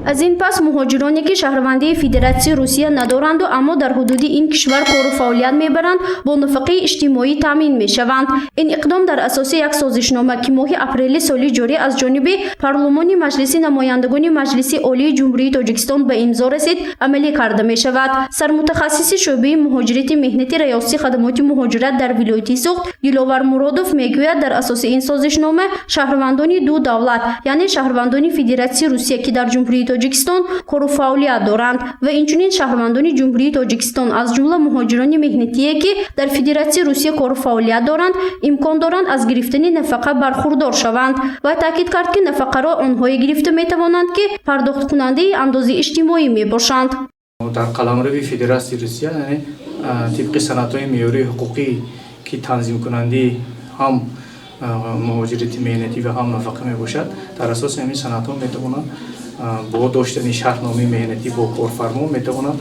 از این پس مهاجرانی که شهروندی فدراسیون روسیه ندارند و اما در حدود این کشور کار و فعالیت میبرند با نفقه اجتماعی تامین میشوند. این اقدام در اساس یک سازشنامه که ماه اپریل سال جاری از جانب پارلمان مجلس نمایندگان مجلس عالی جمهوری تاجیکستان به امضا رسید عملی کرده می شود. سرمتخصص شعبه مهاجرت مهنتی ریاست خدمات مهاجرت در ولایت سوخت دلاور مرادوف میگوید در اساس این سازشنامه شهروندان دو دولت یعنی شهروندان فدراسیون روسیه که در جمهوری تاجیکستان کار و فعالیت دارند و اینچنین شهروندان جمهوری تاجیکستان از جمله مهاجران مهنتی که در فدراسیون روسیه کار و فعالیت دارند امکان دارند از گرفتن نفقه برخوردار شوند و تاکید کرد که نفقه را آنهایی گرفته می توانند که پرداخت کننده اندازه اجتماعی می باشند. در قلمرو فدراسیون روسیه یعنی طبق سندهای معیاری حقوقی که تنظیم کننده هم مهاجرت مهنتی و هم نفقه می باشد در اساس همین سندها می توانند با داشتن شرطنامه مهنتی با کارفرما می توانند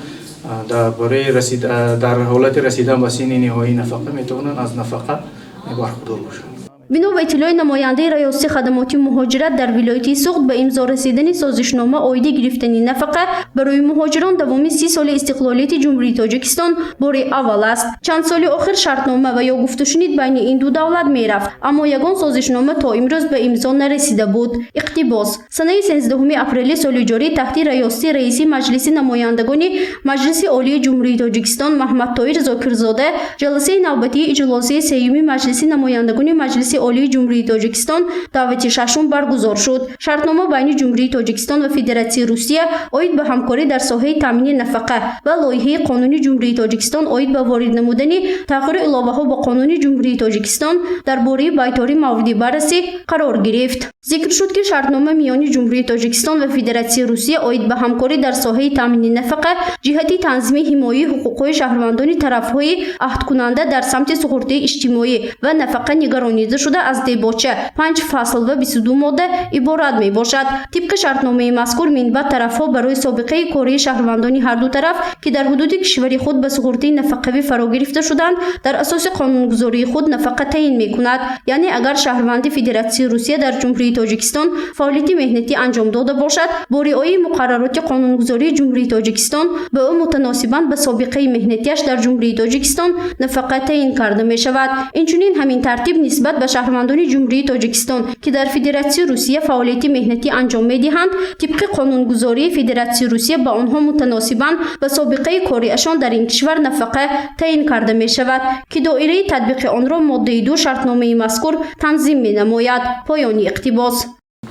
در حالت رسیدن به سن نهایی نفقه می توانند از نفقه برخوردار باشند. بنا به اطلاع نماینده ریاست خدمات مهاجرت در ولایت سوخت به امضا رسیدن سازشنامه عاید گرفتن نفقه برای مهاجران دوام 30 سال استقلالیت جمهوری تاجیکستان بار اول است. چند سال آخر شرطنامه و یا گفت و شنید بین این دو دولت میرفت اما یگان سازشنامه تا امروز به امضا نرسیده بود. اقتباس: سنه 13 اپریل سال جاری تحت ریاست رئیس مجلس نمایندگان مجلس عالی جمهوری تاجیکستان محمد طاهر زاکرزاده جلسه نوبتی اجلاس سیوم مجلس نمایندگان مجلس عالی جمهوری تاجیکستان دعوت ششم برگزار شد. شرطنامه بین جمهوری تاجیکستان و فدراسیون روسیه عاید به همکاری در ساحه تامین نفقه و لایحه قانونی جمهوری تاجیکستان عاید به وارد نمودن تغییر الهه‌ها به قانون جمهوری تاجیکستان درباره بیطاری مورد بررسی قرار گرفت. ذکر شد که شرطنامه میان جمهوری تاجیکستان و فدراسیون روسیه عاید به همکاری در ساحه تامین نفقه جهت تنظیم حمایت حقوق شهروندان طرف‌های عهد کننده در سمت سپورت اجتماعی و نفقه نگرانیده شده از دیباچه 5 فصل و 22 ماده عبارت می باشد. طبق شرطنامه مذکور منبع طرف‌ها برای سابقه کاری شهروندان هر دو طرف که در حدود کشور خود به سپورت نفقه‌ای فرا گرفته شدند در اساس قانونگذاری خود نفقه تعیین می‌کند. یعنی اگر شهروند فدراسیون روسیه در جمهوری تاجیکستان فعالیت مهنتی انجام داده باشد با رعایت مقررات قانونگذاری جمهوری تاجیکستان به او متناسباً به سابقه مهنتیش در جمهوری تاجیکستان نفقه تعیین کرده می شود. اینچنین همین ترتیب نسبت به شهروندان جمهوری تاجیکستان که در فدراسیون روسیه فعالیت مهنتی انجام می‌دهند طبق قانونگذاری فدراسیون روسیه با آنها متناسباً به سابقه کاریشان در این کشور نفقه تعیین کرده می شود که دایره تطبیق آن را ماده 2 شرطنامه مذکور تنظیم می‌نماید. پایان اقتباس.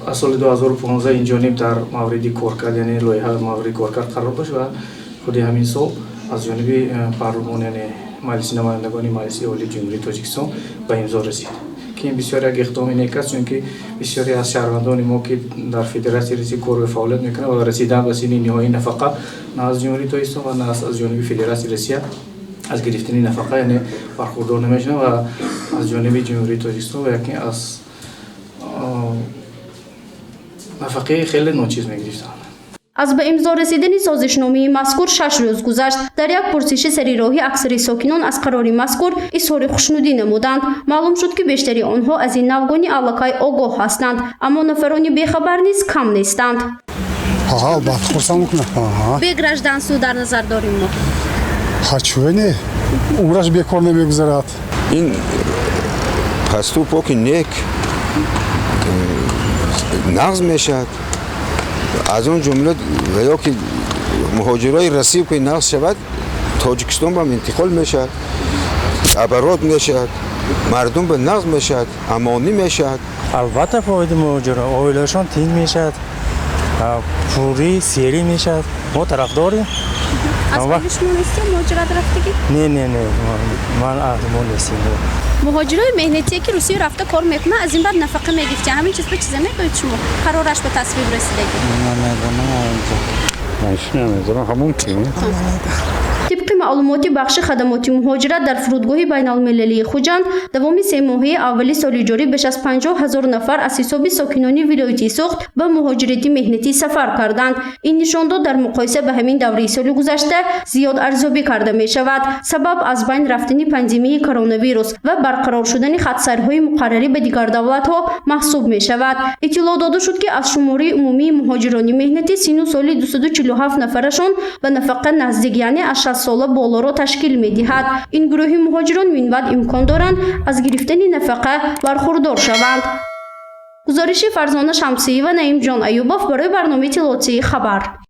از سال 2015 این جانب در مورد کارکرد یعنی لایحه مورد کارکرد قرار داشت و خود همین سال از جانب پارلمان یعنی مجلس نمایندگان مجلس عالی جمهوری تاجیکستان به امضا رسید که این بسیار یک اقدام نیک است چون که بسیاری از شهروندان ما که در فدراسیون روسیه کار و فعالیت میکنند و رسیدن به سن نهایی نفقه نه از جمهوری تاجیکستان و نه از جانب فدراسیون روسیه از گرفتن نفقه یعنی برخوردار نمیشن و از جانب جمهوری تاجیکستان و یکی از نفقه خیلی ناچیز میگرفتند. از به امضا رسیدن سازشنامه مذکور 6 روز گذشت. در یک پرسش سریراهی اکثر ساکنان از قرار مذکور اظهار خوشنودی نمودند. معلوم شد که بیشتری آنها از این نوگانی علاقه آگاه هستند اما نفرانی بیخبر نیز کم نیستند. به گرجدان سو در نظر داریم ما. چونه عمرش بیکار نمیگذارد. این پستو پاکی نیک نقض میشد. از اون جمله یا که مهاجرای رسیب که نقض شود تاجیکستان به انتقال میشد، عبرات میشد، مردم به نقض میشد، امانی میشد. البته فایده مهاجران آیلشان تین میشد، پوری سیری میشد. ما طرفداریم. از خودش نیستیم مهاجرت رفتگی؟ نه من احتمال نیستیم. مهاجرای مهنتی که روسیه رفته کار میکنه از این بعد نفقه میگیفته همین چیز به چیزه میگوید شما قرارش به تصویب رسیدگی؟ من نمیدونم همون که طبق طبق معلومات بخش خدمات مهاجرت در فرودگاه بین المللی خوجند دوامی 3 ماهه اول سال جاری بیش از 50,000 نفر از حساب ساکنان ولایت سوخت به مهاجرت مهنتی سفر کردند. این نشان داد در مقایسه به همین دوره سال گذشته زیاد ارزیابی کرده می شود. سبب از بین رفتن پاندمی کرونا ویروس و برقرار شدن خطسرهای مقرری به دیگر دولت ها محسوب می شود. اطلاع داده شد که از شماره عمومی مهاجران مهنتی سن سال 247 نفرشان به نفقه نزدیک یعنی از 60 ساله بالا را تشکیل می دهد. این گروه مهاجران منبعد امکان دارند از گرفتن نفقه برخوردار شوند. گزارش فرزانه شمسی و نعیم جان ایوباف برای برنامه اطلاعاتی خبر.